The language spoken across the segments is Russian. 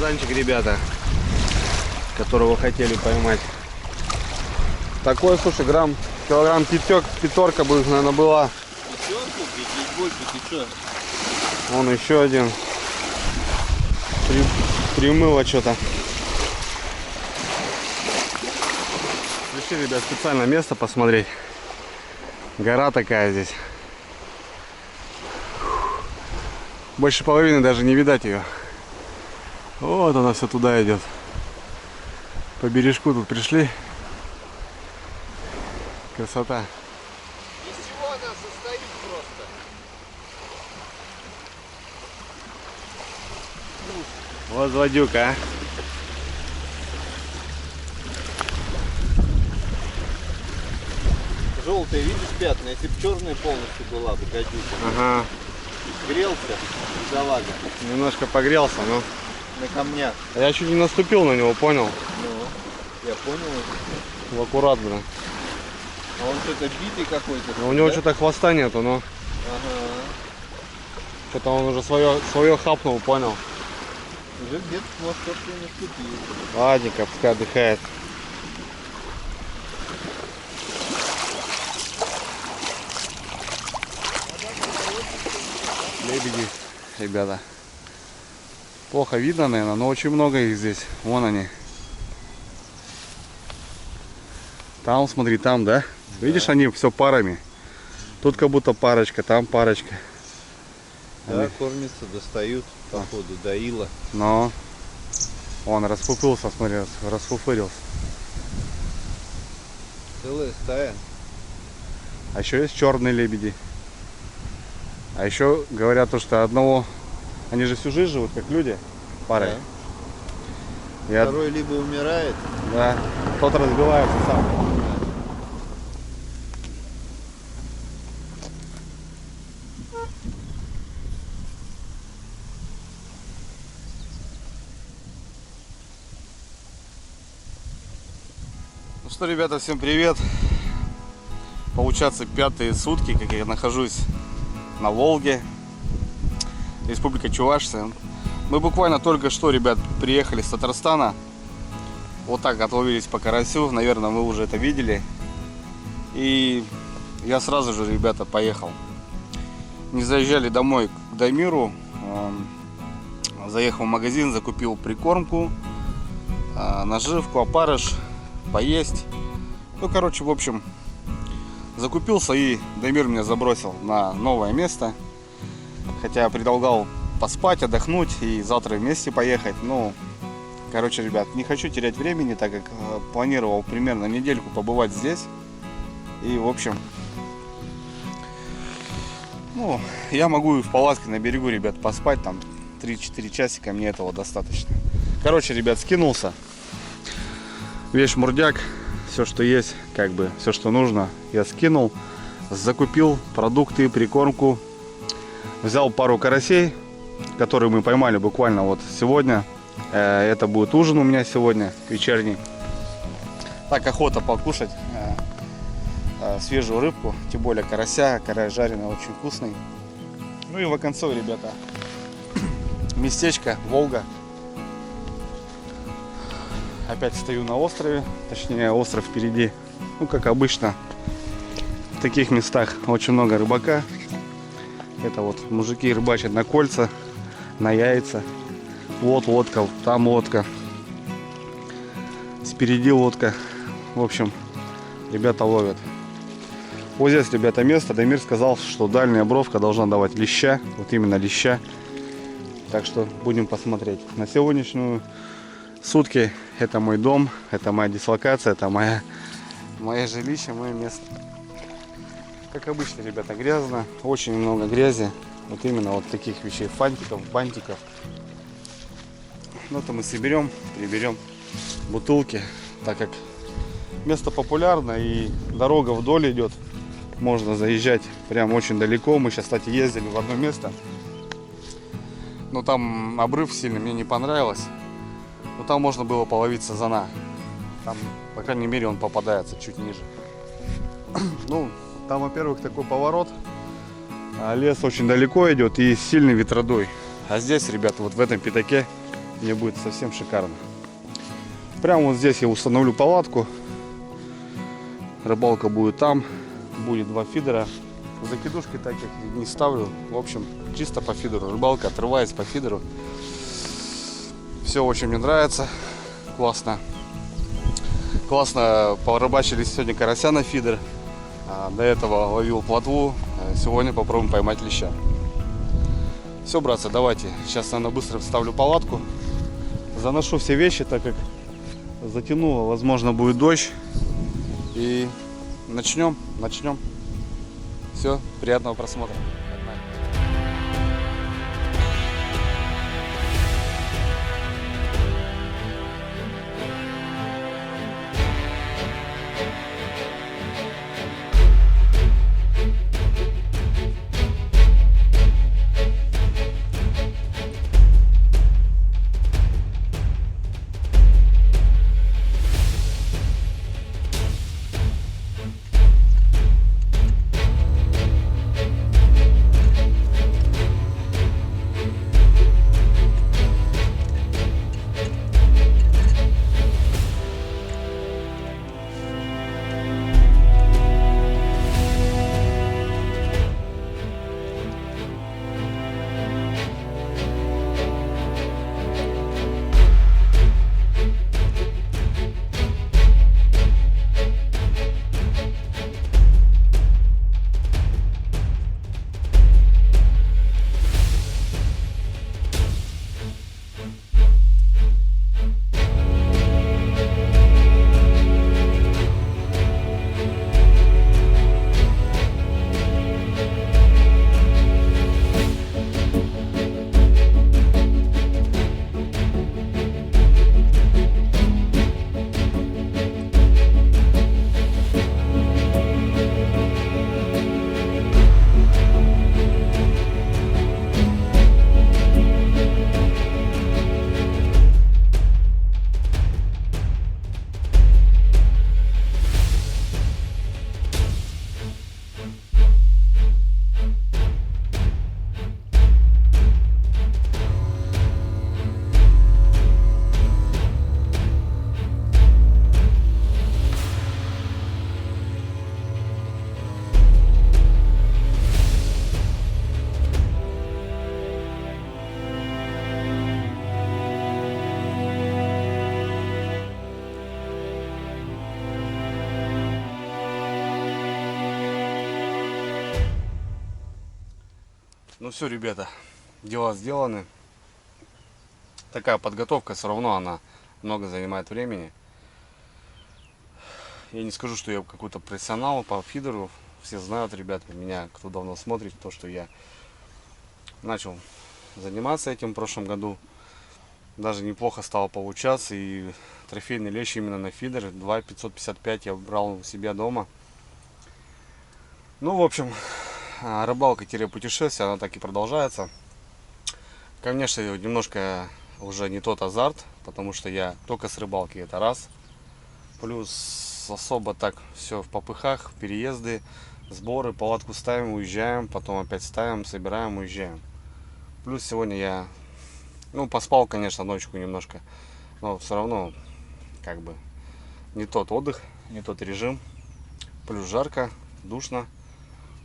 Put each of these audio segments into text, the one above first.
фазанчик, ребята, которого хотели поймать. Такой, слушай, килограмм пятерка бы, наверное, была. Вон еще один. Примыло что-то. Решили, ребят, специально место посмотреть. Гора такая здесь. Больше половины даже не видать ее. Вот она все туда идет. По бережку тут пришли. Красота. Из чего она состоит просто? Вот злодюка, а. Желтые, видишь, пятна? Если бы черная полностью была бы, гадюка. Ага. Грелся, бедолага. Немножко погрелся, но... На камнях. Я чуть не наступил на него, понял? Ну, я понял. Аккуратно. А он что-то битый какой-то. Но у него да? что-то хвоста нету, но... Ага. Что-то он уже свое хапнул, понял? Уже где-то хвостов не наступил. Ладненько, пускай отдыхает. Лебеди, ребята. Плохо видно, наверное, но очень много их здесь. Вон они. Там, смотри, там, да? Видишь, они все парами. Тут как будто парочка, там парочка. Да, они... кормятся, достают, походу, доила. Но он расфуфылся, смотри, расфуфырился. Целая стая. А еще есть черные лебеди. А еще говорят, что одного... Они же всю жизнь живут, как люди, парой. Да. Второй либо умирает. Да, тот разбивается сам. Ну что, ребята, всем привет. Получается 5-е сутки, как я нахожусь на Волге, Республика Чувашия. Мы буквально только что, ребят, приехали с Татарстана. Вот так отловились по карасю. Наверное, вы уже это видели. И я сразу же, ребята, поехал. Не заезжали домой к Дамиру. Заехал в магазин, закупил прикормку, наживку, опарыш, поесть. Ну, короче, в общем, закупился, и Дамир меня забросил на новое место. Хотя предлагал поспать, отдохнуть и завтра вместе поехать. Ну, короче, ребят, не хочу терять времени, так как планировал примерно недельку побывать здесь. И, в общем, ну, я могу и в палатке на берегу, ребят, поспать. Там 3-4 часика, мне этого достаточно. Короче, ребят, скинулся. Весь мурдяк, все, что есть, как бы, все, что нужно, я скинул. Закупил продукты, прикормку. Взял пару карасей, которые мы поймали буквально вот сегодня. Это будет ужин у меня сегодня, вечерний. Так, охота покушать свежую рыбку, тем более карася. Карась жареный, очень вкусный. Ну и в оконце, ребята, местечко Волга. Опять стою на острове, точнее остров впереди. Ну, как обычно, в таких местах очень много рыбака. Это вот мужики рыбачат на кольца, на яйца. Вот лодка, там лодка. Спереди лодка. В общем, ребята ловят. Вот здесь, ребята, место. Дамир сказал, что дальняя бровка должна давать леща. Вот именно леща. Так что будем посмотреть. На сегодняшнюю сутки это мой дом, это моя дислокация, это мое жилище, мое место. Как обычно, ребята, грязно, очень много грязи. Вот именно вот таких вещей, фантиков, бантиков. Ну, это мы соберем, приберем бутылки, так как место популярно и дорога вдоль идет. Можно заезжать прям очень далеко. Мы сейчас, кстати, ездили в одно место, но там обрыв сильно мне не понравилось. Но там можно было половить сазана. Там, по крайней мере, он попадается чуть ниже. Ну, там, во-первых, такой поворот. Лес очень далеко идет и сильный ветродуй. А здесь, ребята, вот в этом пятаке мне будет совсем шикарно. Прямо вот здесь я установлю палатку. Рыбалка будет там. Будет 2 фидера. Закидушки так я не ставлю. В общем, чисто по фидеру. Рыбалка отрывается по фидеру. Все очень мне нравится. Классно. Классно порыбачили сегодня карася на фидер. До этого ловил плотву. Сегодня попробуем поймать леща. Все, братцы, давайте. Сейчас, наверное, быстро вставлю палатку. Заношу все вещи, так как затянуло. Возможно, будет дождь. И начнем. Все, приятного просмотра. Ну все, ребята, дела сделаны. Такая подготовка, все равно она много занимает времени. Я не скажу, что я какой-то профессионал по фидеру. Все знают, ребята, меня, кто давно смотрит, то, что я начал заниматься этим в прошлом году. Даже неплохо стало получаться. И трофейный лещ именно на фидер 2,555 я брал у себя дома. Ну, в общем, рыбалка-путешествие, она так и продолжается. Конечно, немножко уже не тот азарт, потому что я только с рыбалки, это раз. Плюс особо так все в попыхах, переезды, сборы, палатку ставим, уезжаем, потом опять ставим, собираем, уезжаем. Плюс сегодня я, поспал, конечно, ночку немножко, но все равно, как бы, не тот отдых, не тот режим. Плюс жарко, душно.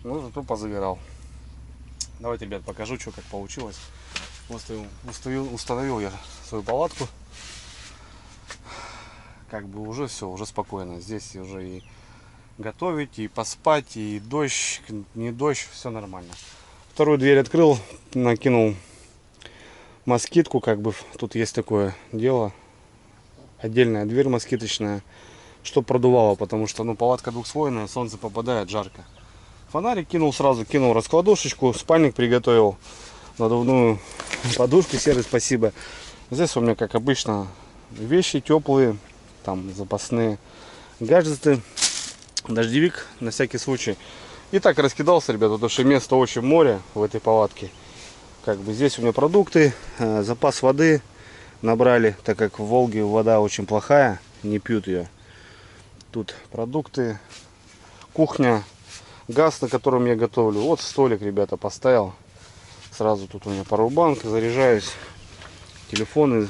Зато позагорал. Давайте, ребят, покажу, что как получилось. Установил я свою палатку. Как бы уже все, уже спокойно. Здесь уже и готовить, и поспать, и дождь, не дождь, все нормально. Вторую дверь открыл, накинул москитку, как бы тут есть такое дело. Отдельная дверь москиточная, чтобы продувало, потому что палатка двухслойная, солнце попадает, жарко. Фонарик кинул сразу, кинул раскладушечку, спальник приготовил, надувную подушку, серый, спасибо. Здесь у меня, как обычно, вещи теплые, там запасные гаджеты, дождевик на всякий случай. И так раскидался, ребята, потому что место очень море в этой палатке. Как бы здесь у меня продукты, запас воды набрали, так как в Волге вода очень плохая, не пьют ее. Тут продукты, кухня. Газ, на котором я готовлю. Вот столик, ребята, поставил. Сразу тут у меня пару банк. Заряжаюсь. Телефоны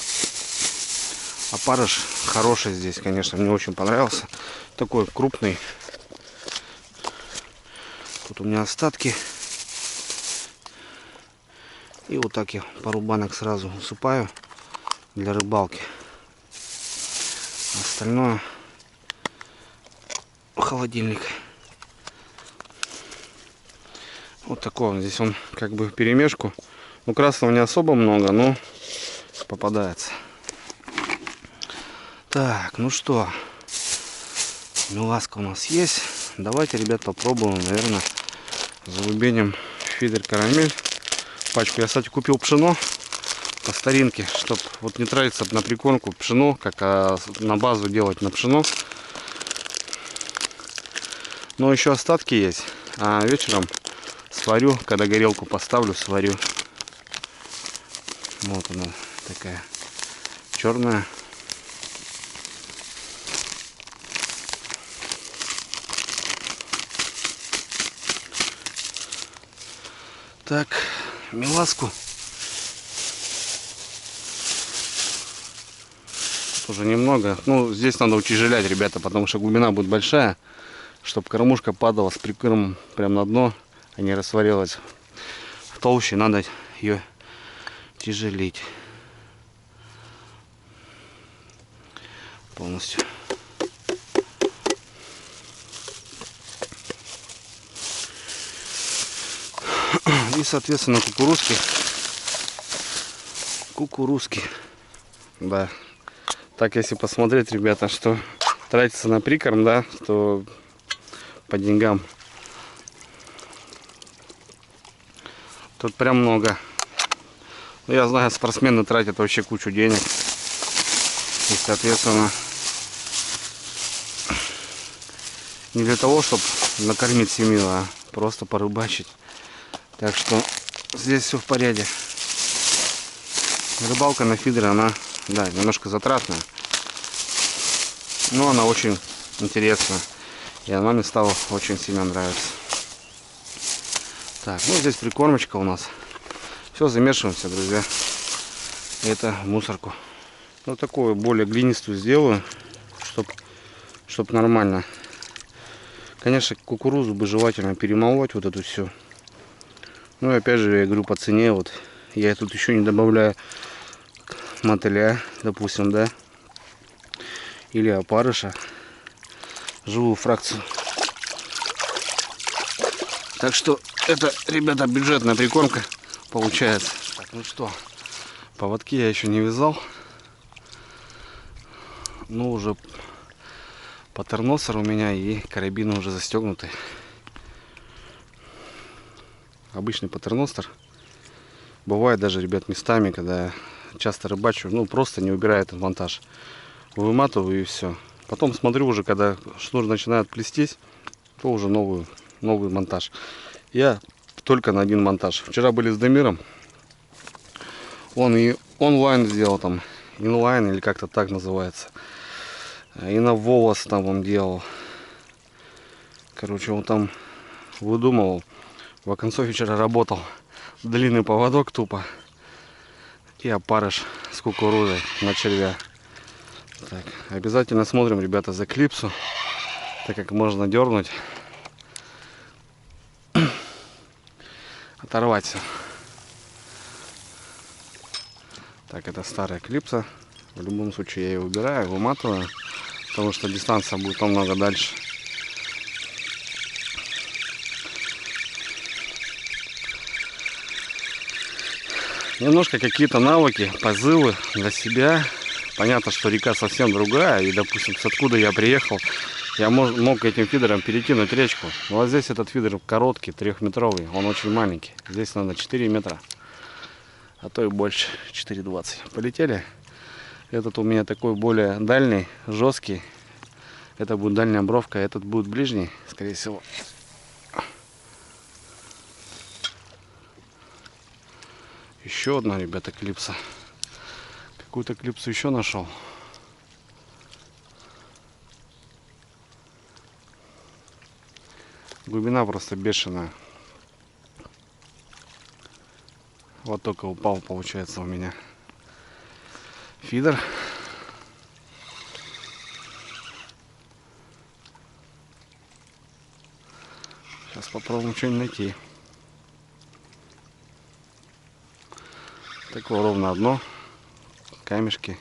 Опарыш хороший здесь, конечно, мне очень понравился. Такой крупный. Тут у меня остатки. И вот так я пару банок сразу усыпаю для рыбалки. Остальное в холодильник. Вот такой он. Здесь он как бы в перемешку. Ну, красного не особо много, но попадается. Так, ну что, меласка у нас есть. Давайте, ребят, попробуем, наверное, залубеним фидер карамель. Пачку я, кстати, купил пшено по старинке, чтобы вот не тратиться на прикормку пшено, как на базу делать на пшено. Но еще остатки есть, а вечером сварю, когда горелку поставлю, сварю. Вот она такая черная. Так, меласку тоже немного. Ну, здесь надо утяжелять, ребята, потому что глубина будет большая, чтобы кормушка падала с прикормом прямо на дно, а не растворилась в толще. Надо ее тяжелить полностью. И, соответственно, кукурузки. Да. Так, если посмотреть, ребята, что тратится на прикорм, да, то по деньгам тут прям много. Ну, я знаю, спортсмены тратят вообще кучу денег. И, соответственно, не для того, чтобы накормить семью, а просто порыбачить. Так что здесь все в порядке. Рыбалка на фидере, она, да, немножко затратная, но она очень интересная. И она мне стала очень сильно нравиться. Так, ну здесь прикормочка у нас. Все, замешиваемся, друзья. Это в мусорку. Вот такую более глинистую сделаю, чтоб нормально. Конечно, кукурузу бы желательно перемолоть, вот эту всю. Ну и опять же, я говорю, по цене, вот я тут еще не добавляю мотыля, допустим, да, или опарыша, живую фракцию. Так что это, ребята, бюджетная прикормка получается. Так, ну что, поводки я еще не вязал, но уже патерносер у меня и карабины уже застегнуты. Обычный патерностер. Бывает даже, ребят, местами, когда часто рыбачу, ну просто не убираю этот монтаж, выматываю и все. Потом смотрю уже, когда шнур начинает плестись, то уже новый монтаж. Я только на один монтаж. Вчера были с Дамиром, он и онлайн сделал, там инлайн или как-то так называется, и на волос там он делал. Короче, он там выдумывал. В оконцове вчера работал. Длинный поводок тупо. И опарыш с кукурузой на червя. Так, обязательно смотрим, ребята, за клипсу, так как можно дернуть, оторвать все. Так, это старая клипса. В любом случае я ее убираю, выматываю, потому что дистанция будет намного дальше. Немножко какие-то навыки, позывы для себя. Понятно, что река совсем другая. И, допустим, с откуда я приехал, я мог этим фидером перекинуть речку. Но вот здесь этот фидер короткий, 3-метровый. Он очень маленький. Здесь надо 4 метра. А то и больше. 4,20. Полетели. Этот у меня такой более дальний, жесткий. Это будет дальняя бровка. Этот будет ближний, скорее всего. Еще одна, ребята, клипса. Какую-то клипсу еще нашел. Глубина просто бешеная. Вот только упал, получается, у меня фидер. попробуем что-нибудь найти. Такое ровно одно. Камешки.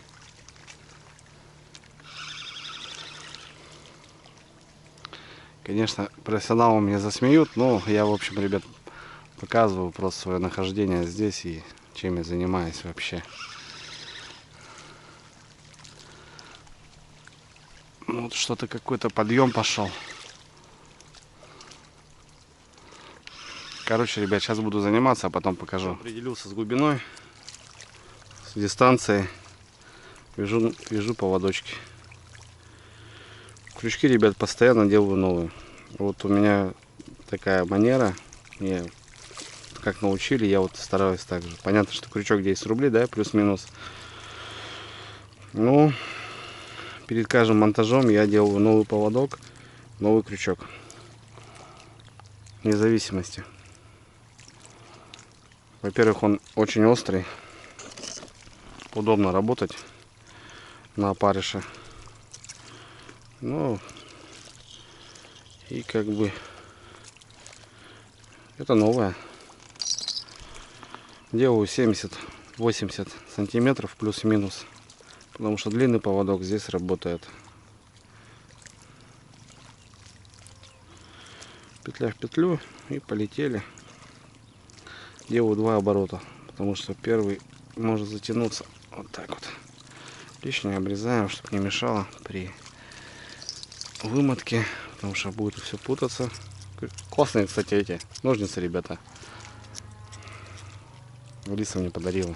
Конечно, профессионалы меня засмеют, но я, в общем, ребят, показываю просто свое нахождение здесь и чем я занимаюсь вообще. Ну, вот что-то какой-то подъем пошел. Короче, ребят, сейчас буду заниматься, а потом покажу. Определился с глубиной, с дистанцией. Вяжу поводочки. Крючки, ребят, постоянно делаю новые. Вот у меня такая манера. Мне как научили, я вот стараюсь так же. Понятно, что крючок 10 рублей, да, плюс-минус. Ну, перед каждым монтажом я делаю новый поводок, новый крючок. Вне зависимости. Во-первых, он очень острый. Удобно работать на опарыше. Ну, и как бы это новое. Делаю 70-80 сантиметров плюс-минус. Потому что длинный поводок здесь работает. Петля в петлю и полетели. Делаю 2 оборота, потому что первый может затянуться вот так вот. Лишнее обрезаем, чтобы не мешало при вымотке, потому что будет все путаться. Классные, кстати, эти ножницы, ребята. Лиса мне подарила.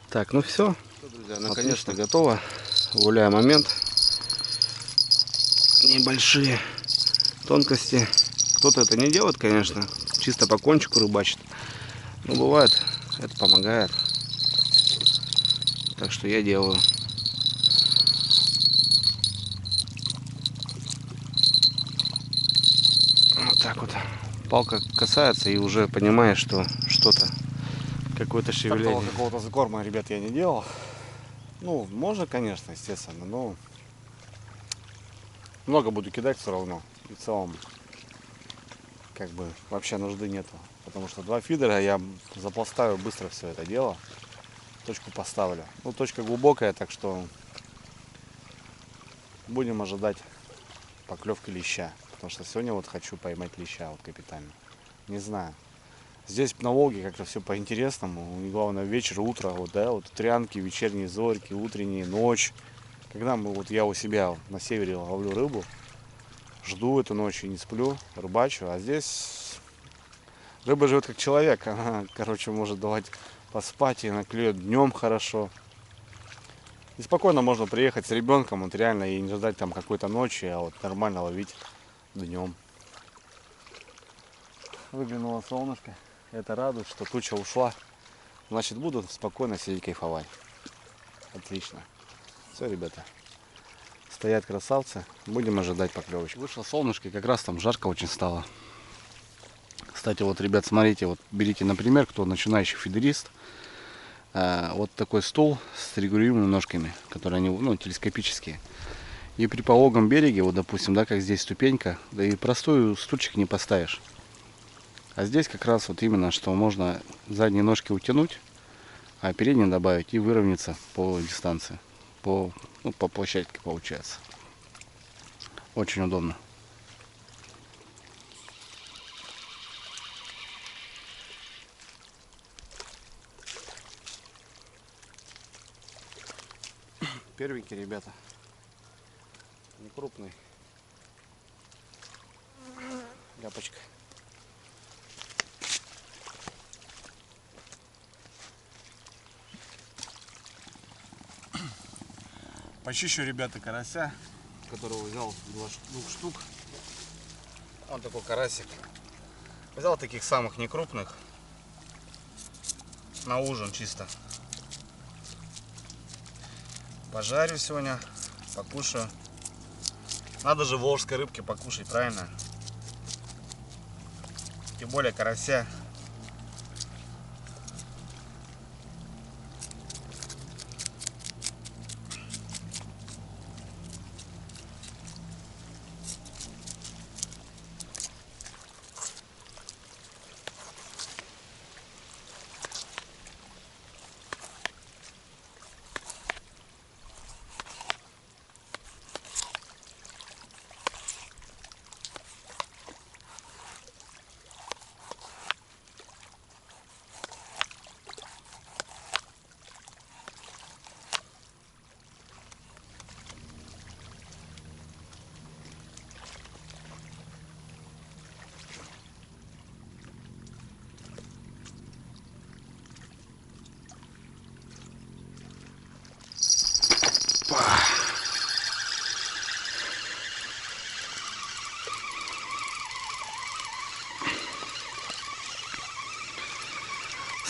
Так, ну все, друзья, наконец-то готово. Гуляю момент. Небольшие тонкости. Кто-то это не делает, конечно, чисто по кончику рыбачит. Но бывает, это помогает. Так что я делаю. Вот так вот. Палка касается и уже понимаешь, что что-то, какое-то шевеление. Какого-то закорма, ребят, я не делал. Ну, можно, конечно, естественно, но много буду кидать все равно. И в целом, как бы, вообще нужды нету. Потому что 2 фидера я запластаю быстро все это дело. Точку поставлю. Ну, точка глубокая, так что будем ожидать поклевки леща. Потому что сегодня вот хочу поймать леща вот капитально. Не знаю. Здесь на Волге как-то все по-интересному. И главное вечер, утро, вот, да, вот трянки, вечерние зорьки, утренние, ночь. Когда я у себя на севере ловлю рыбу, жду эту ночь и не сплю, рыбачу. А здесь рыба живет как человек. Она, короче, может давать поспать, и она клюет днем хорошо. И спокойно можно приехать с ребенком, вот реально, и не ждать там какой-то ночи, а вот нормально ловить днем. Выглянуло солнышко. Это радует, что туча ушла. Значит, буду спокойно сидеть кайфовать. Отлично. Все, ребята. Стоят красавцы. Будем ожидать поклевочки. Вышло солнышко, и как раз там жарко очень стало. Кстати, вот, ребят, смотрите, вот берите, например, кто начинающий фидерист. Вот такой стул с регулируемыми ножками, которые они, ну, телескопические. И при пологом береге, вот, допустим, да, как здесь ступенька, да и простой стульчик не поставишь. А здесь как раз вот именно, что можно задние ножки утянуть, а передние добавить и выровняться по дистанции, по площадке получается. Очень удобно. Первенький, ребята. Не крупный. Ляпочка. Почищу, ребята, карася, которого взял 2 штук. Он такой карасик. Взял таких самых некрупных. На ужин чисто. Пожарю сегодня, покушаю. Надо же волжской рыбки покушать, правильно? Тем более карася.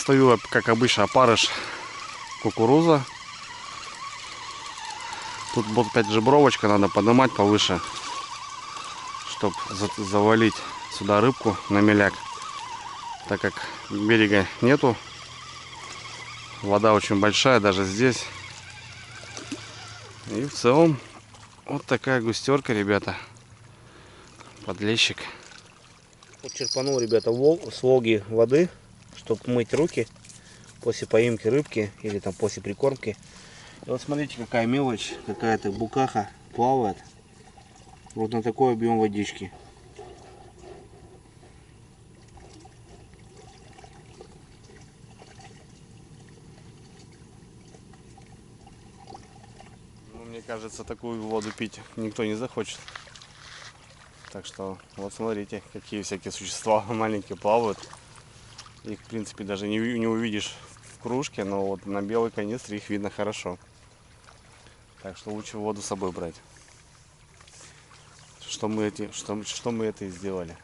достаю, как обычно, опарыш кукуруза. Тут вот опять жебровочка, надо поднимать повыше, чтобы завалить сюда рыбку на меляк. Так как берега нету, вода очень большая даже здесь. И в целом вот такая густерка, ребята. Подлещик. Вот черпанул, ребята, с Волги воды, чтобы мыть руки после поимки рыбки или там после прикормки. И вот смотрите, какая мелочь, какая-то букаха плавает вот на такой объем водички. Ну, мне кажется, такую воду пить никто не захочет. Так что вот смотрите, какие всякие существа маленькие плавают. Их, в принципе, даже не увидишь в кружке, но вот на белой канистре их видно хорошо. Так что лучше воду с собой брать. Что мы это и сделали.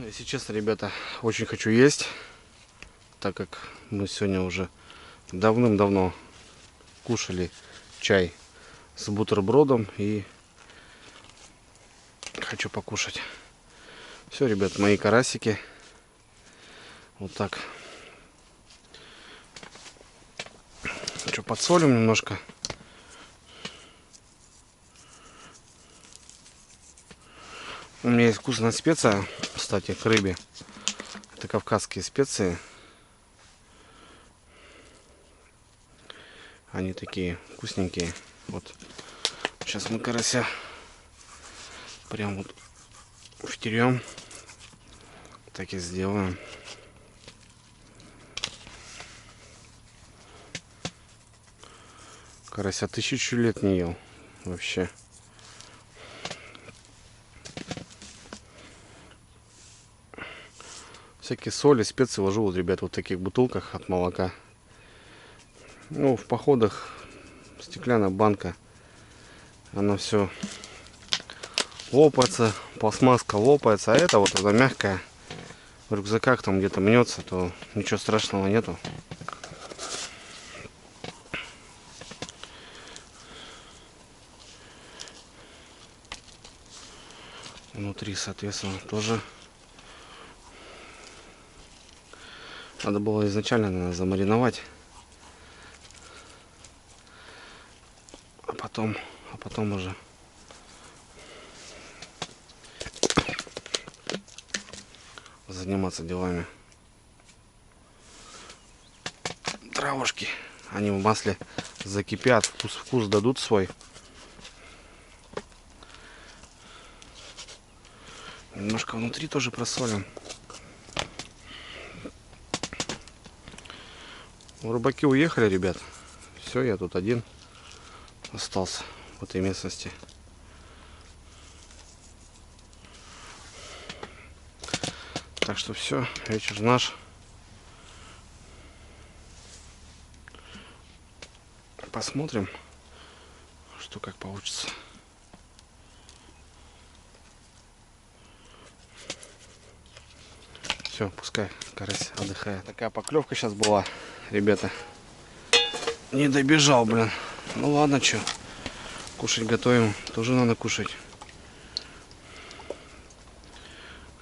Если честно, ребята, очень хочу есть, так как мы сегодня уже давным-давно кушали чай с бутербродом и хочу покушать. Все, ребят, мои карасики. Вот так. Что, подсолим немножко. У меня есть вкусная специя, кстати, к рыбе. Это кавказские специи. Они такие вкусненькие. Вот. Сейчас мы карася прям вот втерем. Так и сделаем. Карася 1000 лет не ел вообще. Всякие соли, специи ложу, вот, ребят, вот в таких бутылках от молока. Ну, в походах стеклянная банка. Она все лопается, пластмасска лопается, а это вот она мягкая. В рюкзаках там где-то мнется, то ничего страшного нету. Внутри, соответственно, тоже надо было изначально, наверное, замариновать, а потом уже заниматься делами. Травушки, они в масле закипят, вкус дадут свой. Немножко внутри тоже просолим. Рыбаки уехали, ребят. Все, я тут один остался в этой местности. Так что все, вечер наш. Посмотрим, что как получится. Все, пускай карась отдыхает. Такая поклевка сейчас была, ребята. Не добежал, блин. Ну ладно, что. Кушать готовим. Тоже надо кушать.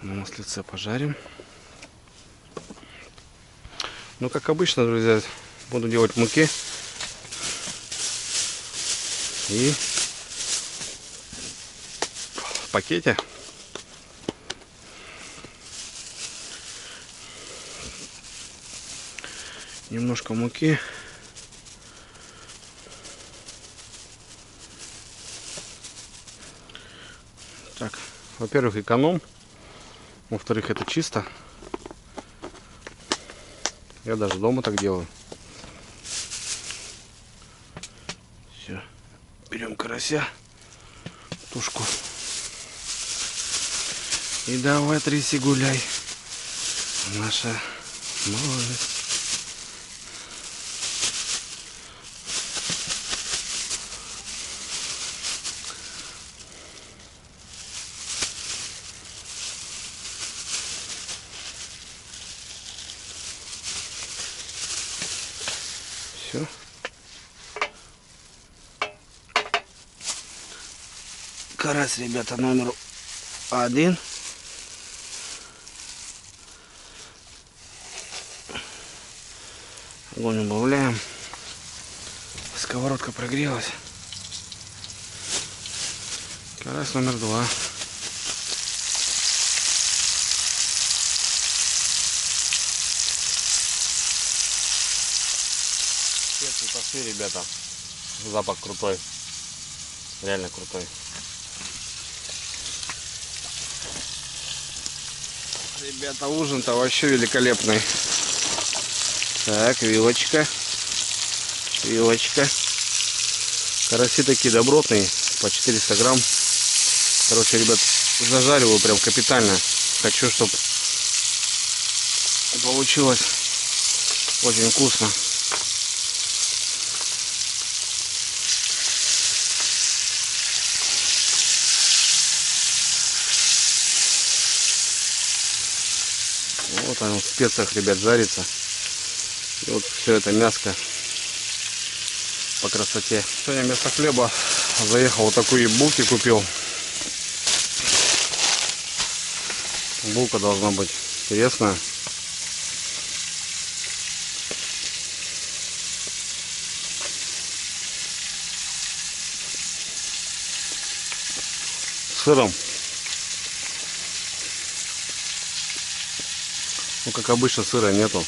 На маслице пожарим. Ну, как обычно, друзья, буду делать муки. И в пакете. Немножко муки. Так, во-первых, эконом. Во-вторых, это чисто. Я даже дома так делаю. Все. Берем карася, тушку. И давай, тряси, гуляй. Наша молодость. Все. Карась, ребята, номер 1. Огонь убавляем. Сковородка прогрелась. Карась номер 2. Перцы пошли, ребята. Запах крутой. Реально крутой. Ребята, ужин-то вообще великолепный. Так, вилочка. Вилочка. Караси такие добротные, по 400 грамм. Короче, ребят, зажариваю прям капитально. Хочу, чтобы получилось очень вкусно. Вот оно в специях, ребят, жарится. И вот все это мяско по красоте. Сегодня вместо хлеба заехал, вот такую булки купил. Булка должна быть интересная. С сыром. Ну, как обычно, сыра нету.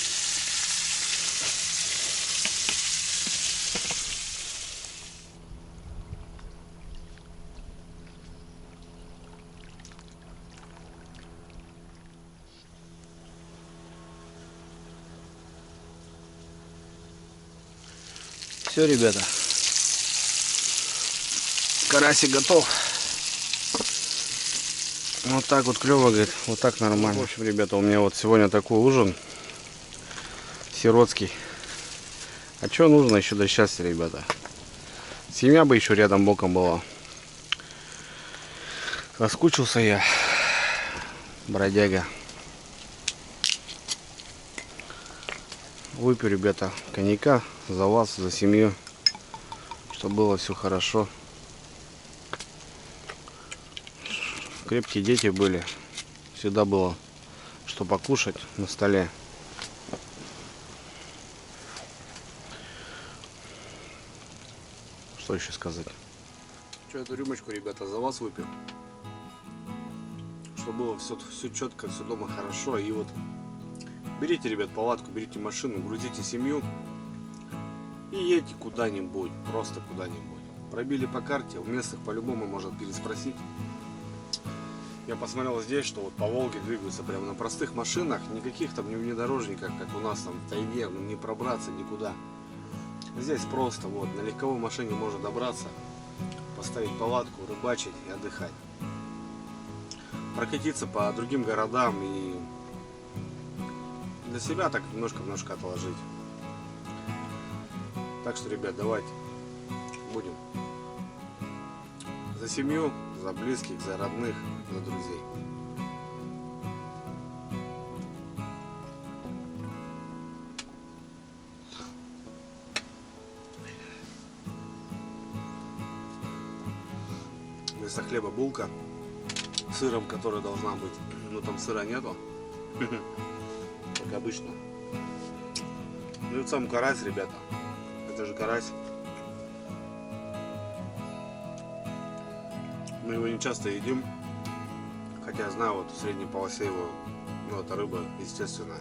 Все, ребята. Карасик готов. Вот так вот клево, говорит. Вот так нормально. В общем, ребята, у меня вот сегодня такой ужин. Сиротский. А что нужно еще до счастья, ребята? Семья бы еще рядом боком была. Соскучился я. Бродяга. Выпью, ребята, коньяка за вас, за семью. Чтобы было все хорошо. Крепкие дети были. Всегда было что покушать на столе. Что еще сказать? Что, эту рюмочку, ребята, за вас выпил. Чтобы было все четко, все дома хорошо. И вот берите, ребят, палатку, берите машину, грузите семью и едьте куда-нибудь, просто куда-нибудь. Пробили по карте, у местных по-любому можно переспросить. Я посмотрел здесь, что вот по Волге двигаются прямо на простых машинах, никаких там не внедорожниках, как у нас там в тайге, ну, не пробраться никуда. Здесь просто вот на легковой машине можно добраться, поставить палатку, рыбачить и отдыхать. Прокатиться по другим городам и для себя так немножко отложить. Так что, ребят, давайте будем за семью, за близких, за родных, за друзей. Вместо хлеба булка с сыром, которая должна быть. Но там сыра нету, как обычно. Ну и сам карась, ребята. Это же карась. Мы его не часто едим. Хотя я знаю, вот в средней полосе его, ну, это рыба естественная.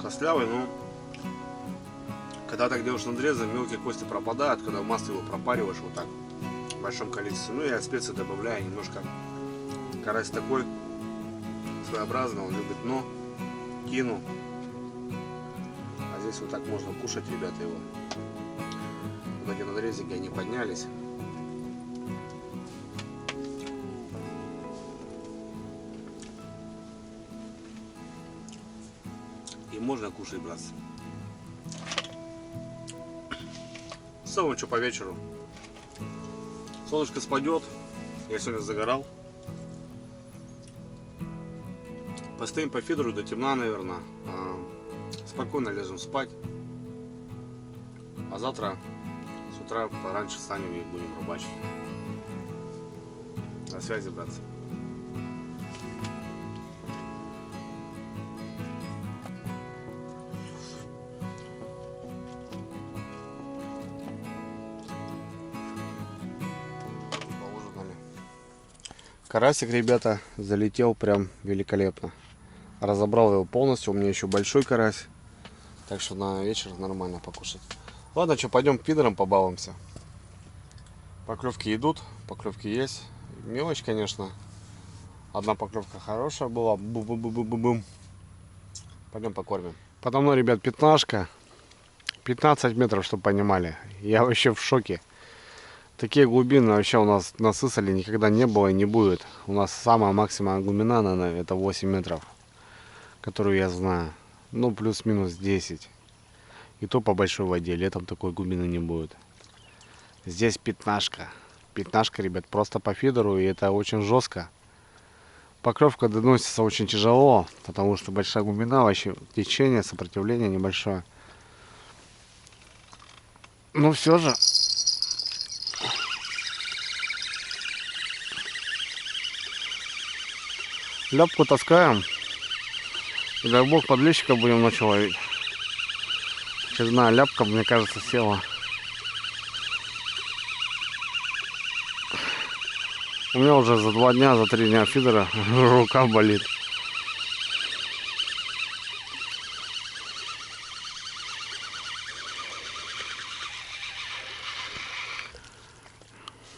Костлявый, но когда так делаешь надрезы, мелкие кости пропадают, когда в масле его пропариваешь вот так в большом количестве. Ну, я специи добавляю немножко. Карась такой своеобразный, он любит дно, кину. А здесь вот так можно кушать, ребята, его. Вот эти надрезики, они поднялись. И можно кушать, братцы. В целом, что по вечеру. Солнышко спадет. Я сегодня загорал. Постоим по фидеру до темна, наверное. Спокойно лезем спать. А завтра с утра пораньше встанем и будем рыбачить. На связи, братцы. Поужинали. Карасик, ребята, залетел прям великолепно. Разобрал его полностью. У меня еще большой карась. Так что на вечер нормально покушать. Ладно, что, пойдем пидором побалуемся. Поклевки идут, поклевки есть. Мелочь, конечно. Одна поклевка хорошая была. Бу-бу-бу-бу-бум. Пойдем покормим. Подо мной, ребят, пятнашка. 15 метров, чтобы понимали. Я вообще в шоке. Такие глубины вообще у нас на Сысоле никогда не было и не будет. У нас самая максимальная глубина, наверное, это 8 метров. Которую я знаю. Ну, плюс-минус 10. И то по большой воде. Летом такой глубины не будет. Здесь пятнашка. Пятнашка, ребят, просто по фидеру. И это очень жестко. Поклевка доносится очень тяжело. Потому что большая глубина. Вообще течение, сопротивление небольшое. Но все же. Ляпку таскаем. И дай бог подлещика будем ночью ловить. Очередная ляпка, мне кажется, села. У меня уже за 2 дня, за 3 дня фидера рука болит.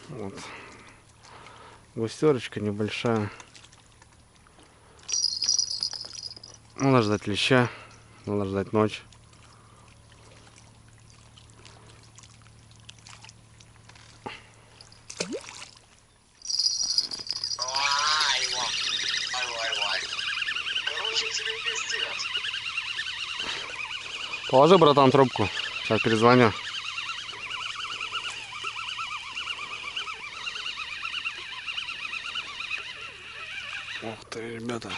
Вот. Густерочка небольшая. Надо ждать леща, надо ждать ночь. Положи, братан, трубку. Сейчас перезвоню. Ух ты, ребята.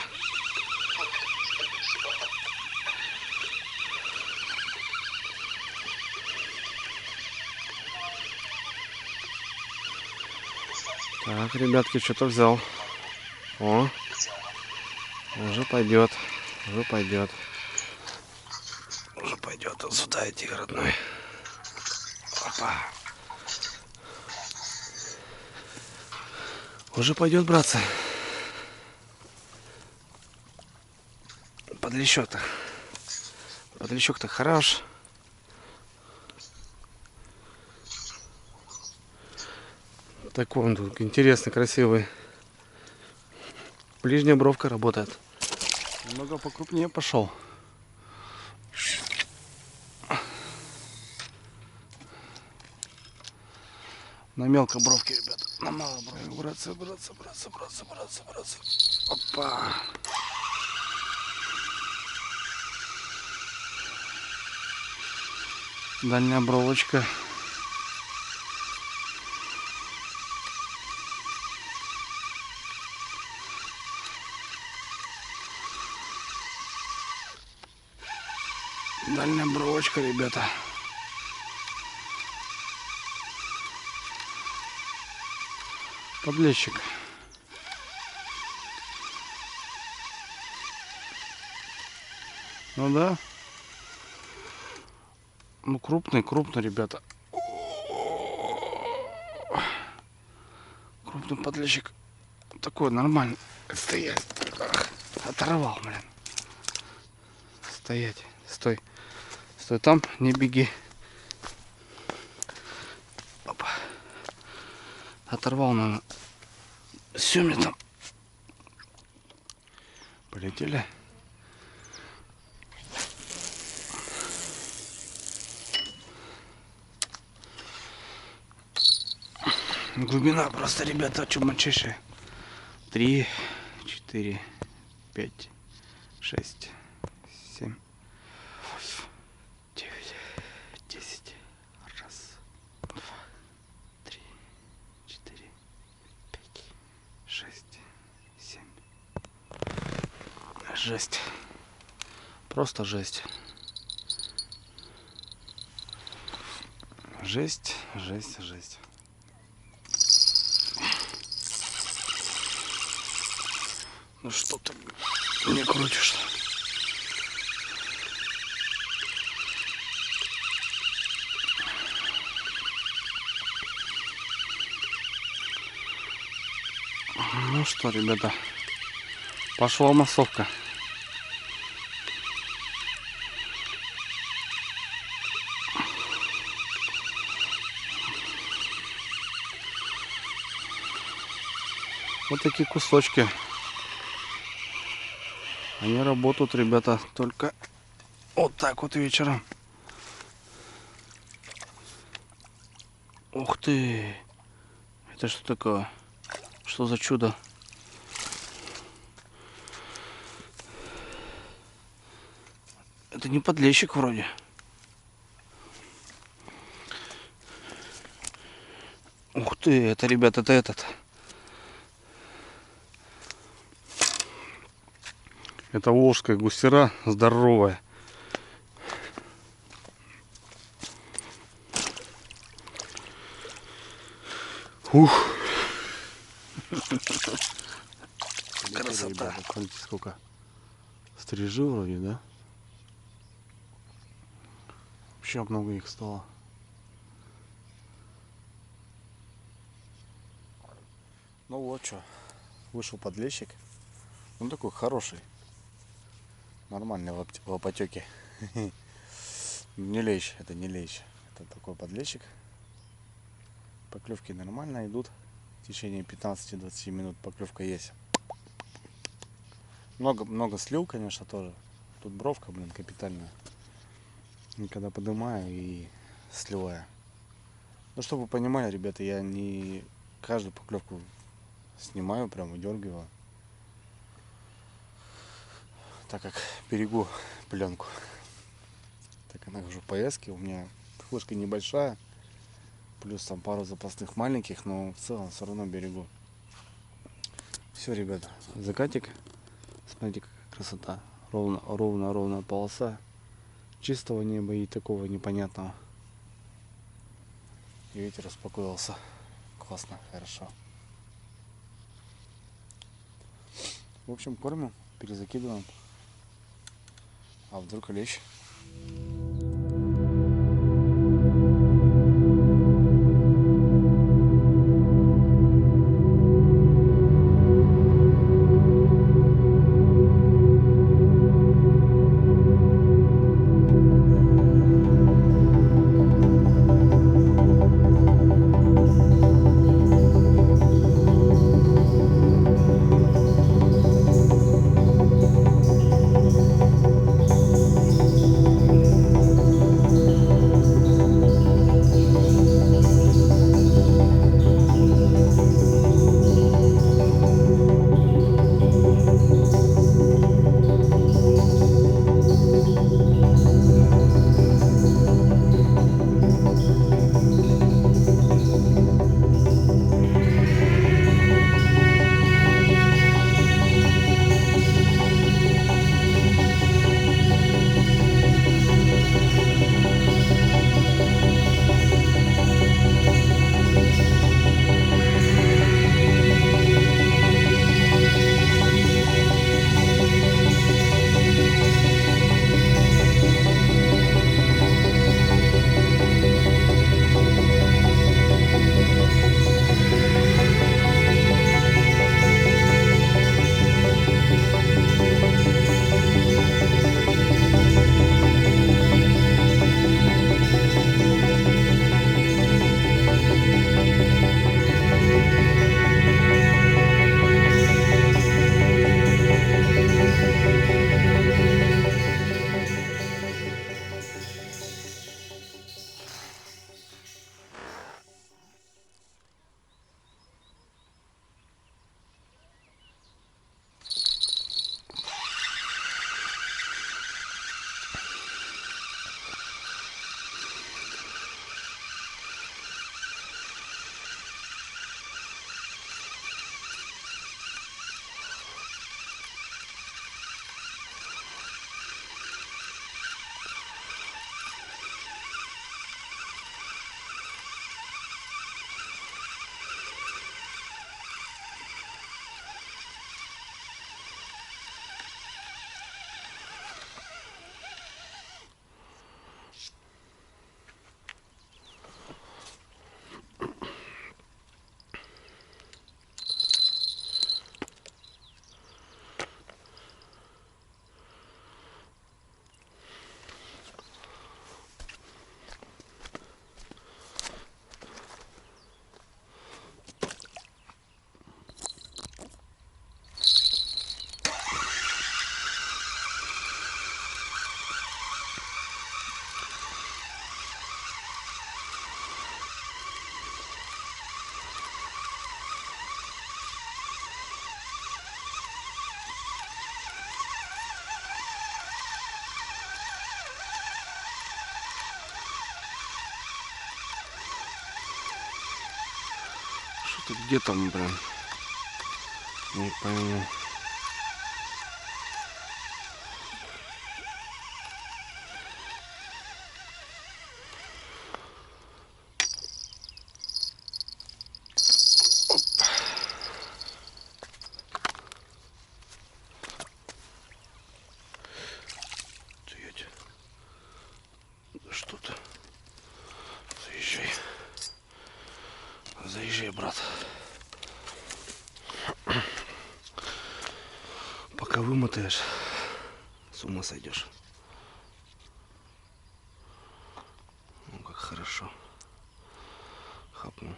Так, ребятки, что-то взял. О, уже пойдет, уже пойдет. Уже пойдет. Сюда иди, родной. Опа. Уже пойдет, братцы. Подлещок-то. Подлещок-то хорош. Такой он тут интересный, красивый. Ближняя бровка работает. Немного покрупнее пошел. На мелкой бровке, ребята. На малой бровке. Братцы, братцы, братцы, братцы, братцы, братцы. Опа. Дальняя бровочка. Дальняя бровочка, ребята. Подлещик. Ну да. Ну крупный, ребята. Крупный подлещик. Такой нормальный. Стоять. Оторвал, блин. Стоять. Стой. Стой там, не беги. Опа. Оторвал, наверное. Семя там. Полетели. Глубина просто, ребята, чумачайшая. 3, 4, 5, 6, 7, 8, 9, 10. Раз, 2, 3, 4, 5, 6, 7, 6, Жесть. Просто жесть. Жесть, жесть, жесть. Ну что ты не крутишь? Ну что, ребята, пошла массовка. Вот такие кусочки. Они работают, ребята, только вот так вот вечером. Ух ты! Это что такое? Что за чудо? Это не подлещик вроде. Ух ты, это, ребята, это этот. Это волжская гусера здоровая. Ух. Красота. Смотрите, сколько. Стрижи вроде, да? Вообще много их стало. Ну вот что. Вышел подлещик. Он такой хороший. Нормальный в опотеке. Не лещ, это не лещ. Это такой подлещик. Поклевки нормально идут. В течение 15-20 минут поклевка есть. Много слил, конечно, тоже. Тут бровка, блин, капитальная. И когда поднимаю и сливаю. Ну, чтобы вы понимали, ребята, я не каждую поклевку снимаю, прям выдергиваю. Так как берегу пленку. Так она уже в поездке. У меня флешка небольшая. Плюс там пару запасных маленьких, но в целом все равно берегу. Все, ребята, закатик. Смотрите, какая красота. Ровная полоса. Чистого неба и такого непонятного. И ветер успокоился. Классно, хорошо. В общем, кормим, перезакидываем. А вдруг лещ? Ты где там, блин? Не пойму. Что-то. Заезжай. Заезжай, брат. Пока вымотаешь, с ума сойдешь. Ну как хорошо. Хапнул.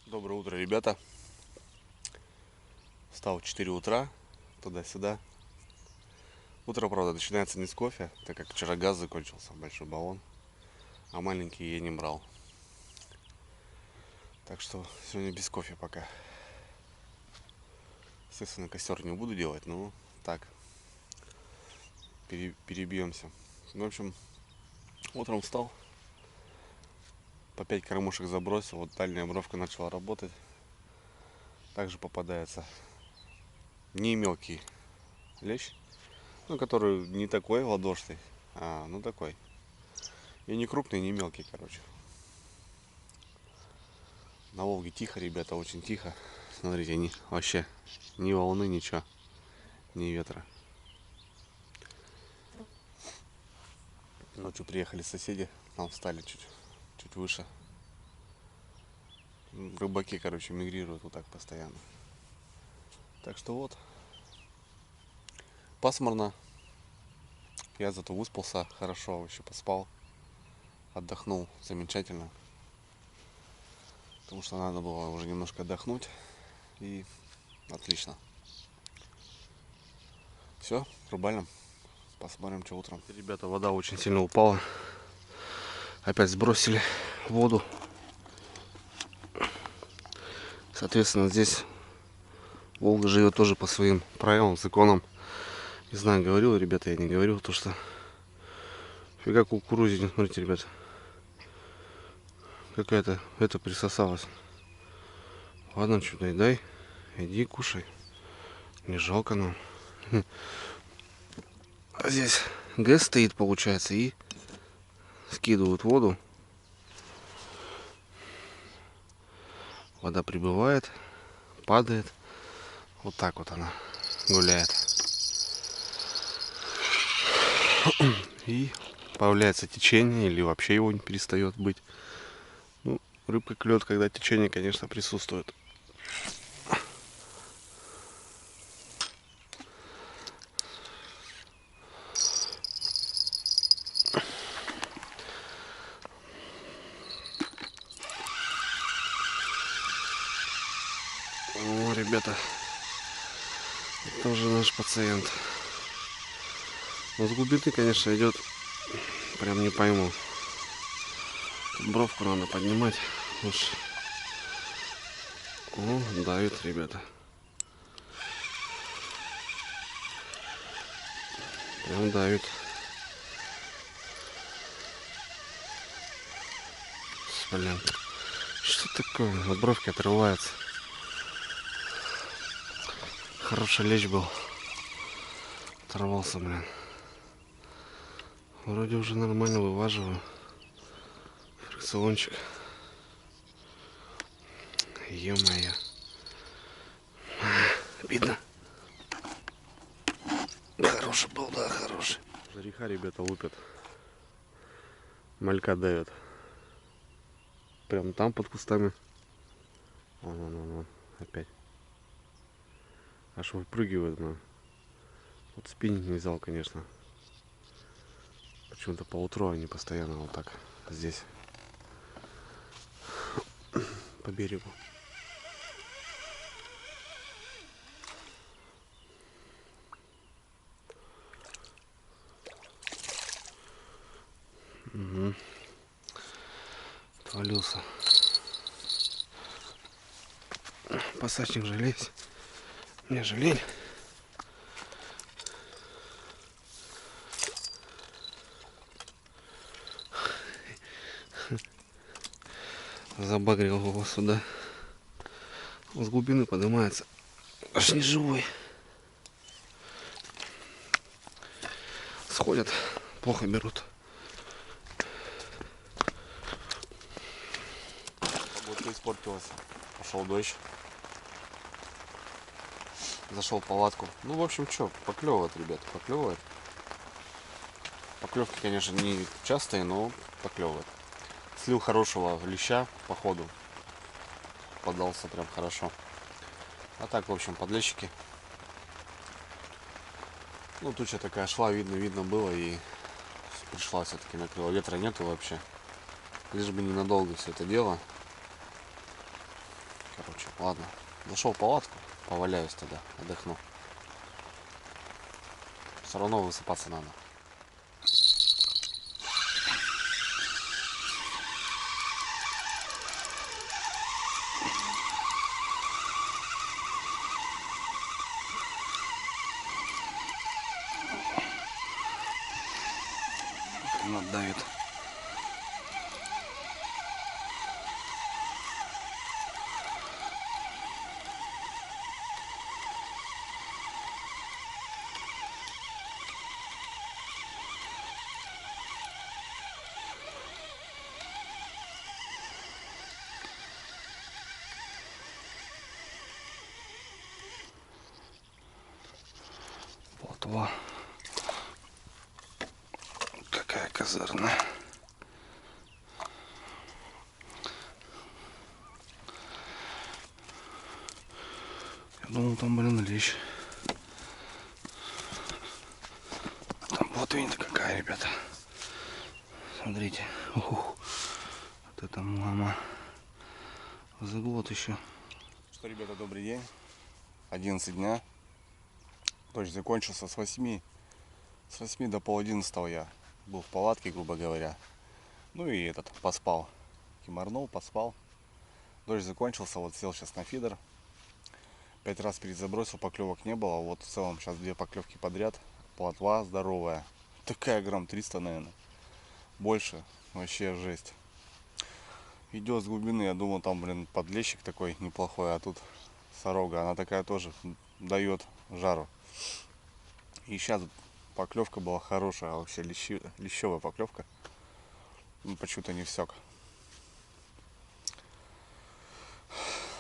Доброе утро, ребята. Встал в 4 утра, туда-сюда. Утро, правда, начинается не с кофе, так как вчера газ закончился, большой баллон, а маленький я не брал. Так что сегодня без кофе пока. Естественно, костер не буду делать, но так, перебьемся. В общем, утром встал, по 5 кормушек забросил, вот дальняя бровка начала работать. Также попадается не мелкий лещ, ну, который не такой ладошный, а ну такой. И не крупный, не мелкий, короче. На Волге тихо, ребята, очень тихо. Смотрите, они вообще ни волны, ничего, ни ветра. Ночью приехали соседи, там встали чуть выше. Рыбаки, короче, мигрируют вот так постоянно. Так что вот. Пасмурно. Я зато выспался хорошо, вообще поспал. Отдохнул замечательно. Потому что надо было уже немножко отдохнуть. И отлично. Все, рубалим. Посмотрим, что утром. Ребята, вода очень сильно упала. Опять сбросили воду. Соответственно, здесь Волга живет тоже по своим правилам, законам. Не знаю, говорил, ребята, я не говорил, то что фига кукурузе, смотрите, ребята. Какая-то это присосалась. Ладно, что, дай, иди кушай. Не жалко нам. А здесь ГЭС стоит, получается, и скидывают воду. Вода прибывает, падает. Вот так вот она гуляет. И появляется течение, или вообще его не перестает быть. Ну, рыбка клюет, когда течение, конечно, присутствует. О, ребята, это уже наш пациент. Но с глубины, конечно, идет, прям не пойму. Тут бровку надо поднимать. Уж. О, давит, ребята. Прям давит. Блин, что такое? От бровки отрывается. Хороший лещ был. Оторвался, блин. Вроде уже нормально вываживаю. Фрикциончик. Ё-моё. Видно? Хороший был, да, хороший. Жириха, ребята, лупят. Малька давят. Прям там под кустами. Вон. Опять. Аж выпрыгивает, man. Вот спиннинг не взял, конечно. Почему-то по утру они постоянно вот так здесь. По берегу. Угу. Отвалился. Пассажник жалеюсь. Мне жалеть. Забагрил его сюда. С глубины поднимается. Аж не живой. Сходят, плохо берут. Погода испортилась. Пошел дождь. Зашел в палатку. Ну, в общем, что, поклевывает, ребята, поклевывает. Поклевки, конечно, не частые, но поклевывает. Слил хорошего леща, походу. Подался прям хорошо. А так, в общем, подлещики. Ну, туча такая шла, видно было, и пришла все-таки накрыла. Ветра нету вообще. Лишь бы ненадолго все это дело. Короче, ладно. Зашел в палатку, поваляюсь тогда, отдохну. Все равно высыпаться надо. Давит. Плотва. Какая козырная. Я думал, там, блин, лещ. Там плотвень-то какая, ребята. Смотрите. Ух, вот это мама. Заглот еще. Что, ребята, добрый день. 11 дня. Дождь закончился с 8 до пол-11 я был в палатке, грубо говоря. Ну и поспал. Кимарнул, поспал. Дождь закончился, вот сел сейчас на фидер. 5 раз перезабросил, поклевок не было. Вот в целом сейчас 2 поклевки подряд. Плотва здоровая. Такая грамм 300, наверное. Больше. Вообще жесть. Идет с глубины. Я думал, там, блин, подлещик такой неплохой. А тут сорога. Она такая тоже дает жару. И сейчас поклевка была хорошая. Вообще лещевая поклевка. Почему-то не всек.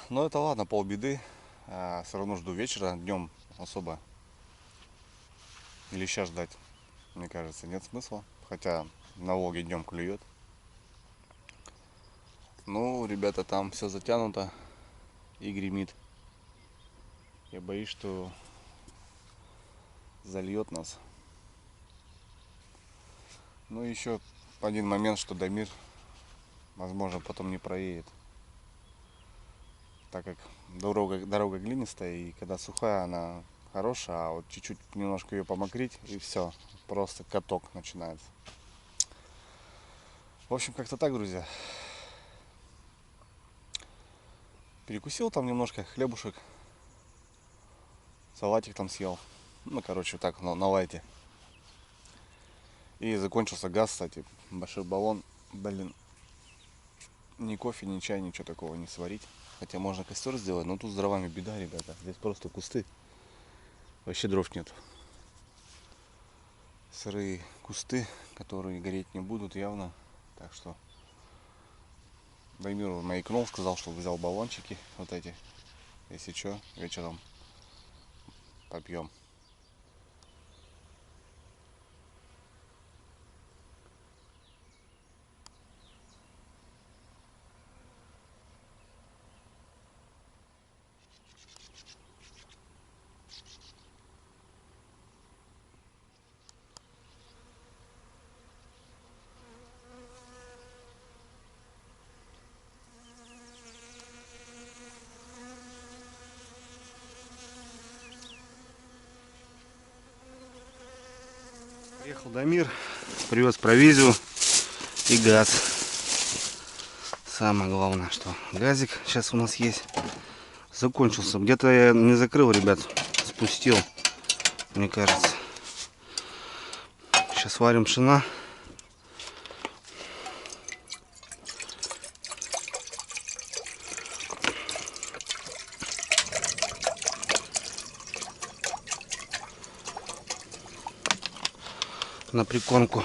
Но это ладно, полбеды. Все равно жду вечера. Днем особо леща ждать, мне кажется, нет смысла. Хотя на Волге днем клюет. Ну, ребята, там все затянуто и гремит. Я боюсь, что зальет нас. Ну, еще один момент, что Дамир, возможно, потом не проедет. Так как дорога глинистая, и когда сухая, она хорошая, а вот чуть-чуть немножко ее помокрить, и все, просто каток начинается. В общем, как-то так, друзья. Перекусил там немножко, хлебушек, салатик там съел. Ну, короче, так, на лайте. И закончился газ, кстати, большой баллон. Блин, ни кофе, ни чай, ничего такого не сварить. Хотя можно костер сделать, но тут с дровами беда, ребята. Здесь просто кусты. Вообще дров нет. Сырые кусты, которые гореть не будут явно. Так что Дамир маякнул, сказал, что взял баллончики вот эти. Если что, вечером попьем. Приехал Дамир, привез провизию. И газ. Самое главное, что газик сейчас у нас есть. Закончился. Где-то я не закрыл, ребят. Спустил, мне кажется. Сейчас варим пшена. На прикормку.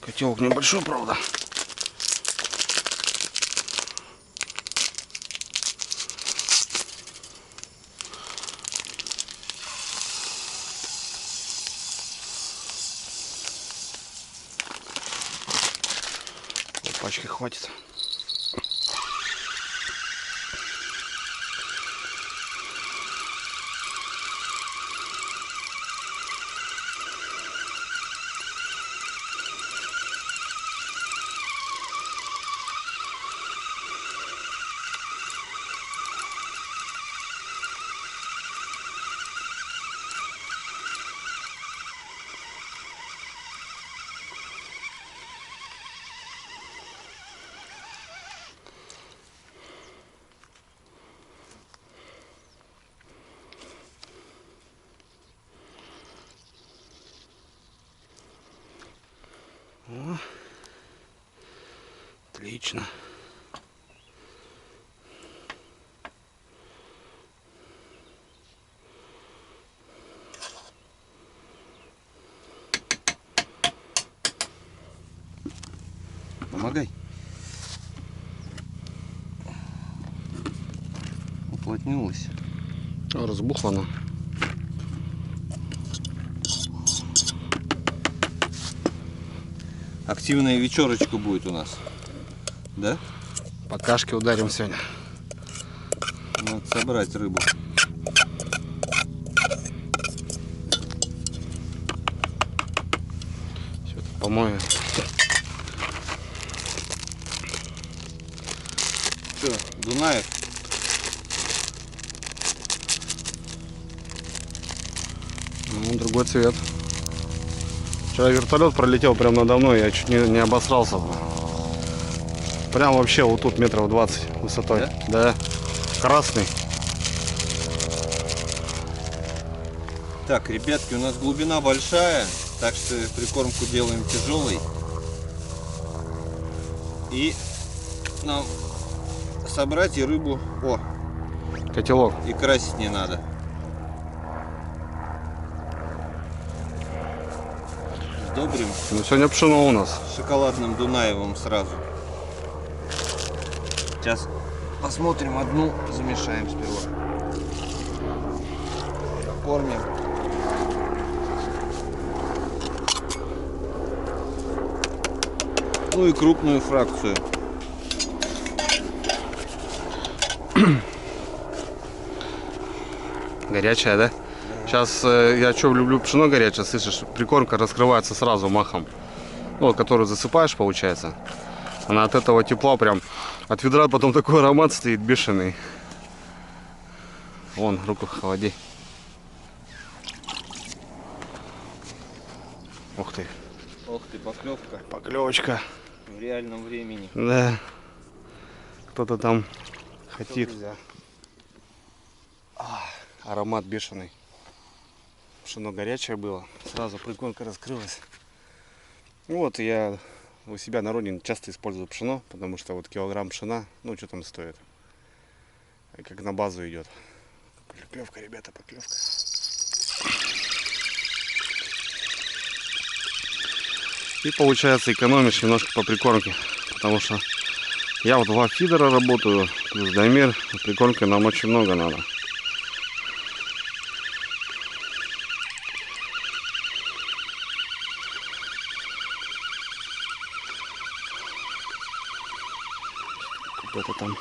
Котелок небольшой, правда. Пачки хватит. О, отлично. Помогай. Уплотнилась. Разбухла она. Активная вечерочка будет у нас. Да? По кашке ударим сегодня. Надо собрать рыбу. Все это помою. Что, Дунаев? Ну, другой цвет. Вчера вертолет пролетел прямо надо мной, я чуть не обосрался. Прям вообще вот тут метров 20 высотой. Да? Да. Красный. Так, ребятки, у нас глубина большая, так что прикормку делаем тяжелой. И нам собрать и рыбу, Котелок. и красить не надо. Сдобрим Ну, сегодня пшено у нас. шоколадным Дунаевым сразу. Сейчас посмотрим, одну замешаем сперва. Кормим. Ну и крупную фракцию. Горячая, да? Сейчас я что люблю пшено горячее, слышишь, прикормка раскрывается сразу махом. Ну, вот, которую засыпаешь, получается. Она от этого тепла прям от ведра потом такой аромат стоит бешеный. Вон, руку холоди. Ух ты. Ох ты, поклевка Поклевочка. в реальном времени. Да. Кто-то там хотит. Аромат бешеный. Пшено горячее было. Сразу прикормка раскрылась. Вот я у себя на родине часто использую пшено, потому что вот килограмм пшена, ну что там стоит, как на базу идет. Поклевка, ребята, поклевка. И получается экономишь немножко по прикормке, потому что я вот 2 фидера работаю, плюс Дамир, прикормки нам очень много надо. Кто-то там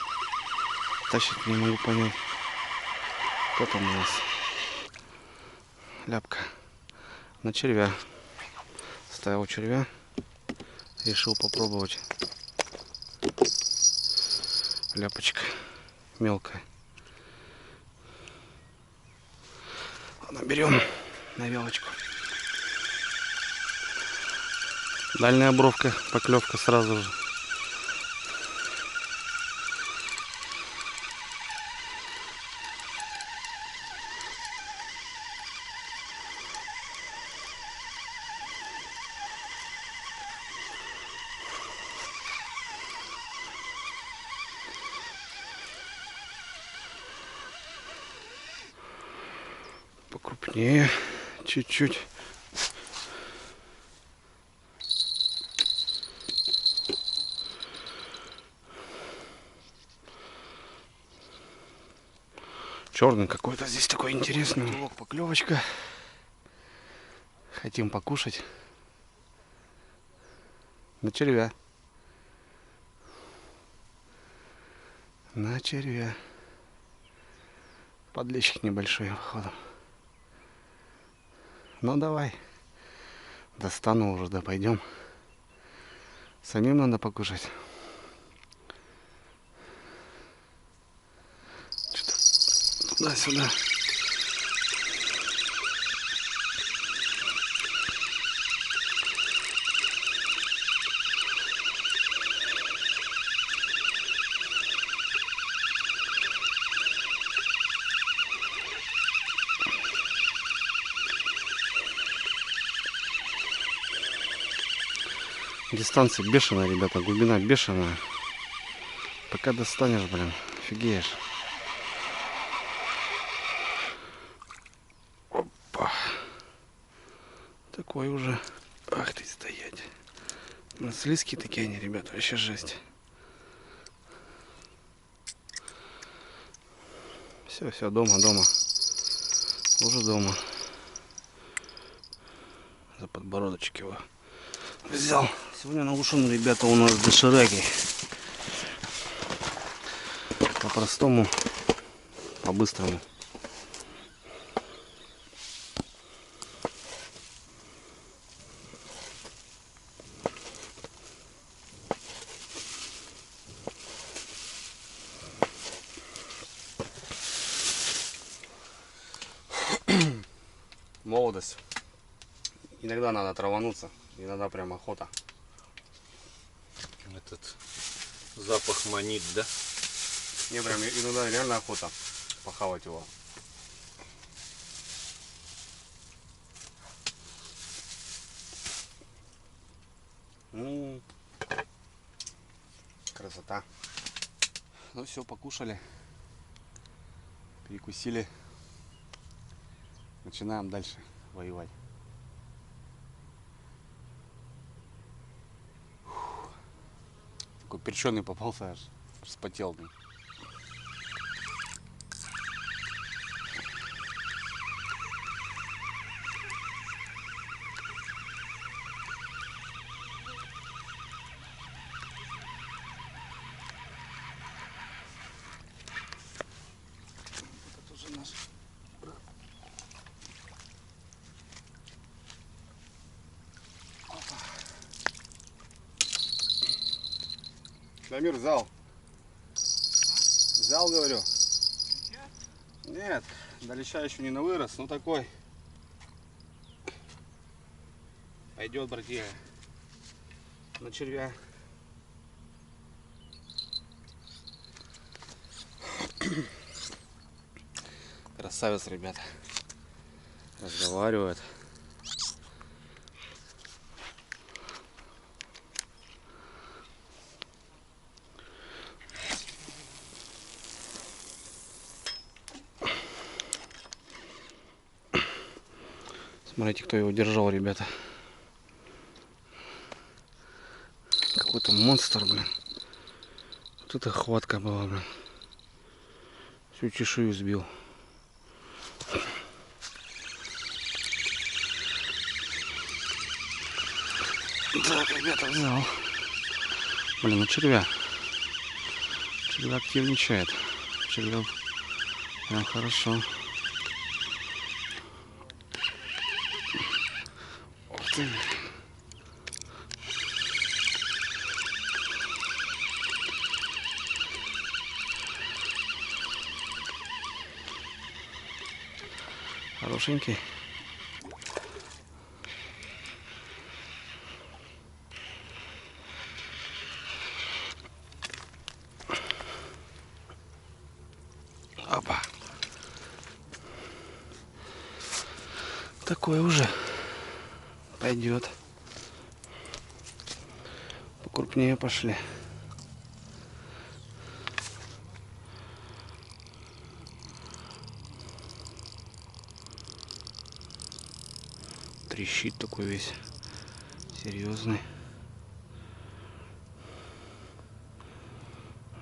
тащит, не могу понять. Кто там у нас? Ляпка. На червя. Ставил червя. Решил попробовать. Ляпочка мелкая. Ладно, берем на вилочку. Дальняя бровка, поклевка сразу же. Покрупнее чуть-чуть. Черный какой-то здесь такой интересный. Поклевочка. Хотим покушать. На червя. На червя. Подлещик небольшой, походу. Ну давай. Достану уже, да пойдем. Самим надо покушать. Что-то туда-сюда. Дистанция бешеная, ребята, глубина бешеная. Пока достанешь, блин, офигеешь. Опа. Такой уже. Ах ты, стоять. Слизкие такие они, ребята, вообще жесть. Все, дома. Уже дома. За подбородочек его взял. Сегодня на ушам, ребята, у нас дошираки. По-простому, по-быстрому. Молодость. Иногда надо травануться, иногда прям охота. Этот запах манит, да? Не, прям иногда реально охота похавать его. Красота. Ну все, покушали, перекусили. Начинаем дальше воевать. Такой перченый попался, аж вспотел. Это тоже наш. Дамир взял. Взял, говорю. Нет, до леща еще не на вырос, но такой. Пойдет, братья. На червя. Красавец, ребята. Разговаривают. Смотрите, кто его держал, ребята. Какой-то монстр, блин. Вот это хватка была, блин. Всю чешую сбил. Так, ребята, взял. Блин, ну червя. Червя активничает. Червя прям хорошо. Ух ты. Хорошенький. такой уже пойдет. Покрупнее пошли. Трещит такой весь серьезный.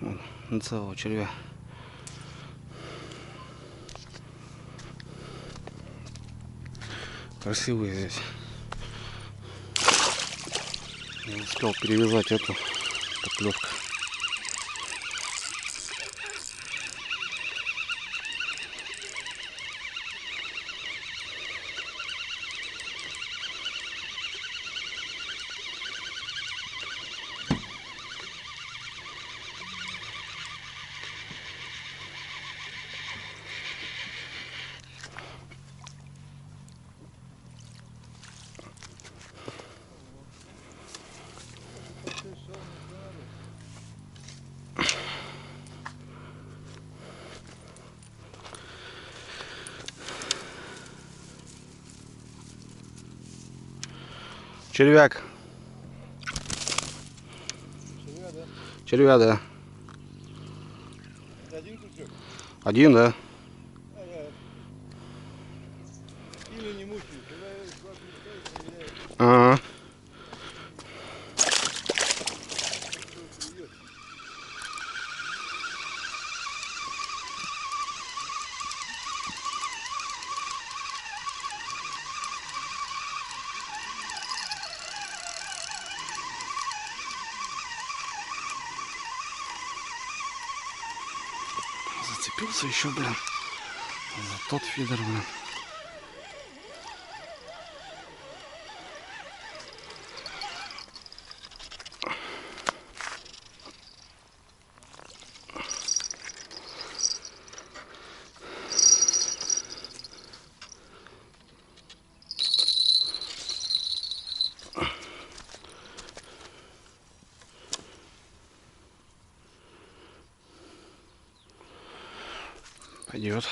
Вон, на целого червя. Красивые здесь. Я успел перевязать эту поклевку. Червяк. Червя, да? Червя, да. Это один крючок? Один, да. Или не мучаюсь, когда я два крючка проверяю. Ага. Зацепился еще, блин. За тот фидер, блин. Пойдет.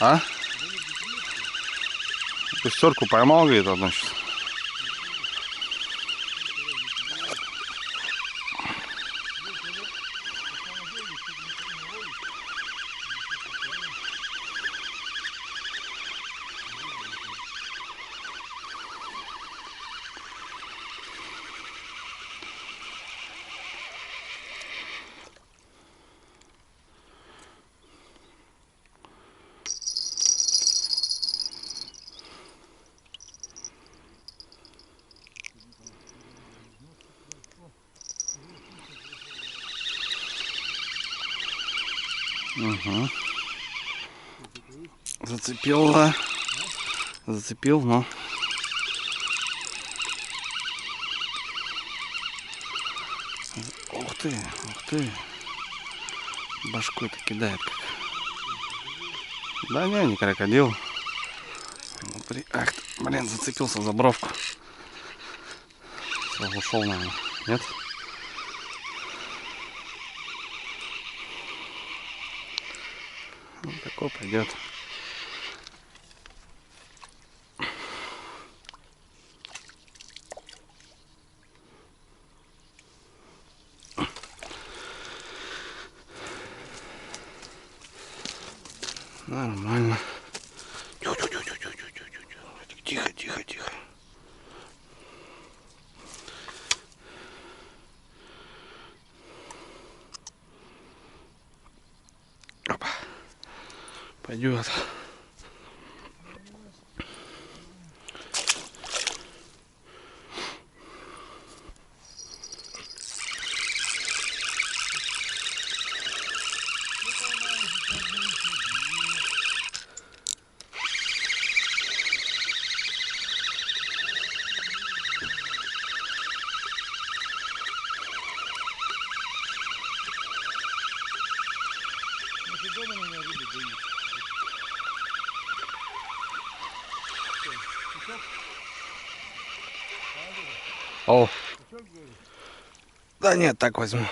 А? Пестерку поймал, говорит, одну сейчас. Угу. Зацепил, да. Зацепил, но. Ух ты, ух ты. Башкой-то кидает как. Да не крокодил. Ах, блин, зацепился за бровку. Все, ушел, наверное. Нет? Вот такой пойдет. Нормально. Тихо, тихо, тихо. Опа. Пойдет. О, Да нет, так возьму.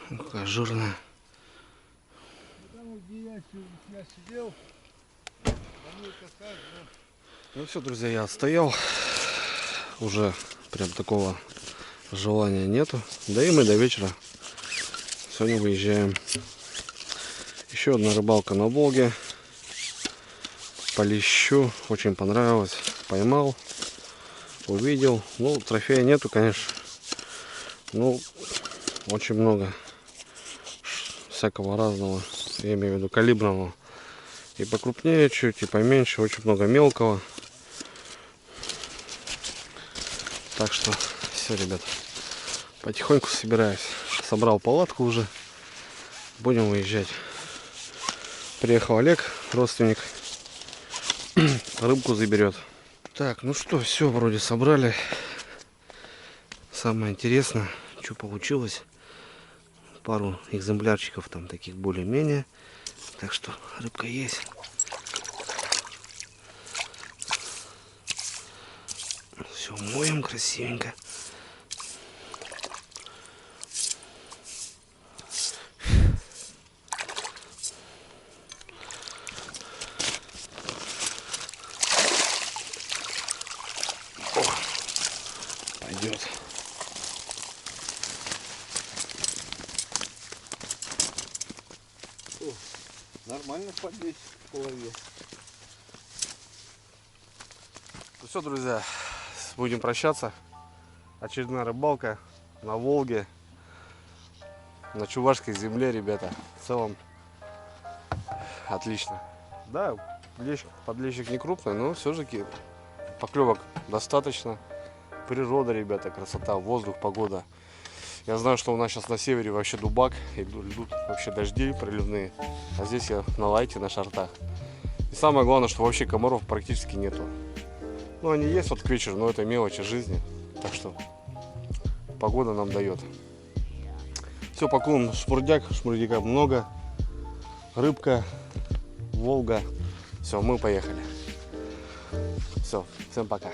Какая жирная. Ну все, друзья, я отстоял. Уже прям такого желания нету. Да и мы до вечера сегодня выезжаем. Еще одна рыбалка на Волге. По лещу. Очень понравилось. Поймал. Увидел. Ну, трофея нету, конечно. Ну, очень много всякого разного. Я имею в виду калибрного. И покрупнее чуть, и поменьше. Очень много мелкого. Так что все, ребят. Потихоньку собираюсь. Собрал палатку уже. Будем выезжать. Приехал Олег, родственник. Рыбку заберет. Так, ну что, все вроде собрали. Самое интересное, что получилось. Пару экземплярчиков там таких более-менее. Так что рыбка есть. Все моем красивенько. Пойдет. Нормально подвесь в голове. Ну все, друзья, будем прощаться. Очередная рыбалка на Волге, на чувашской земле, ребята. В целом отлично. Да, подлещик не крупный, но все-таки поклевок достаточно. Природа, ребята, красота, воздух, погода. Я знаю, что у нас сейчас на севере вообще дубак, идут вообще дожди проливные. А здесь я на лайте, на шортах. И самое главное, что вообще комаров практически нету. Ну, они есть вот к вечеру, но это мелочи жизни. Так что погода нам дает. Все, пакуем шмурдяка много. Рыбка, Волга. Все, мы поехали. Все, всем пока.